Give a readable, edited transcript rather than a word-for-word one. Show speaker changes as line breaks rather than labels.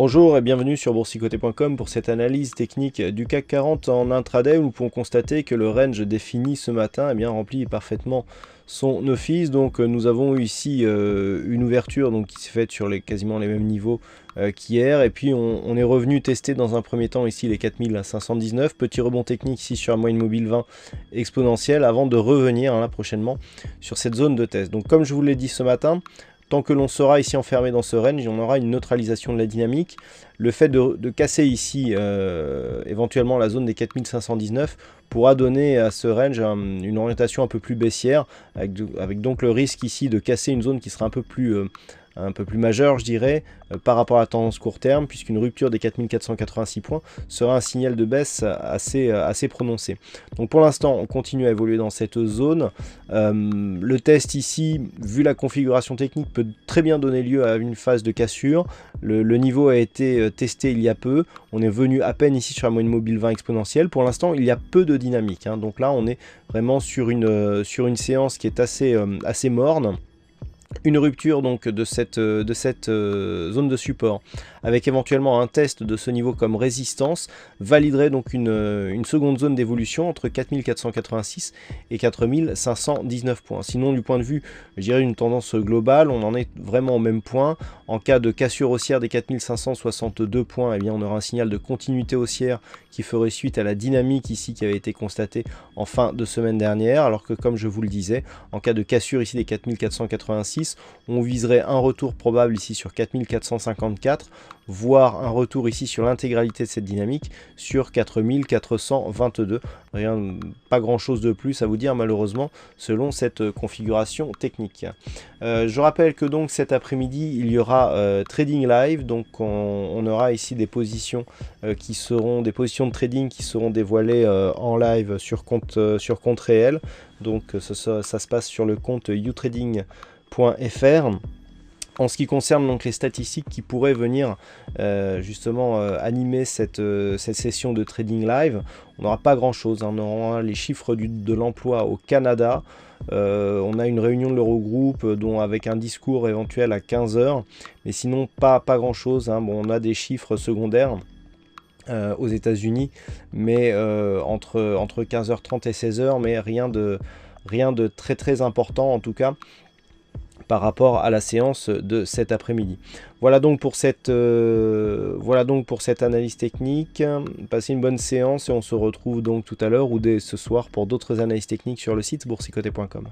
Bonjour et bienvenue sur boursicoté.com pour cette analyse technique du CAC 40 en intraday où nous pouvons constater que le range défini ce matin remplit parfaitement son office. Donc nous avons eu ici une ouverture qui s'est faite sur quasiment les mêmes niveaux qu'hier, et puis on est revenu tester dans un premier temps ici les 4519, petit rebond technique ici sur la moyenne mobile 20 exponentielle avant de revenir là prochainement sur cette zone de test. Donc comme je vous l'ai dit ce matin, tant que l'on sera ici enfermé dans ce range, on aura une neutralisation de la dynamique. Le fait de casser ici éventuellement la zone des 4519 pourra donner à ce range une orientation un peu plus baissière, avec donc le risque ici de casser une zone qui sera un peu plus majeur, je dirais, par rapport à la tendance court terme, puisqu'une rupture des 4486 points sera un signal de baisse assez prononcé. Donc pour l'instant, on continue à évoluer dans cette zone. Le test ici, vu la configuration technique, peut très bien donner lieu à une phase de cassure. Le niveau a été testé il y a peu. On est venu à peine ici sur la moyenne mobile 20 exponentielle. Pour l'instant, il y a peu de dynamique, hein. Donc là, on est vraiment sur une séance qui est assez morne. Une rupture donc de cette zone de support avec éventuellement un test de ce niveau comme résistance validerait donc une seconde zone d'évolution entre 4486 et 4519 points. Sinon, du point de vue, je dirais, une tendance globale, on en est vraiment au même point. En cas de cassure haussière des 4562 points, eh bien on aura un signal de continuité haussière qui ferait suite à la dynamique ici qui avait été constatée en fin de semaine dernière, alors que comme je vous le disais, en cas de cassure ici des 4486, on viserait un retour probable ici sur 4454, voire un retour ici sur l'intégralité de cette dynamique sur 4422. Pas grand chose de plus à vous dire malheureusement selon cette configuration technique. Je rappelle que donc cet après-midi il y aura trading live, donc on aura ici des positions qui seront des positions de trading qui seront dévoilées en live sur compte réel. Donc ça se passe sur le compte youtrading.fr. En ce qui concerne donc les statistiques qui pourraient venir justement animer cette session de trading live, on n'aura pas grand chose, hein. On aura les chiffres de l'emploi au Canada, on a une réunion de l'Eurogroupe avec un discours éventuel à 15 h, mais sinon pas grand chose, hein. Bon, on a des chiffres secondaires aux États-Unis, mais entre 15h30 et 16h, mais rien de très important en tout cas par rapport à la séance de cet après-midi. Voilà donc pour cette analyse technique. Passez une bonne séance et on se retrouve donc tout à l'heure ou dès ce soir pour d'autres analyses techniques sur le site boursicoté.com.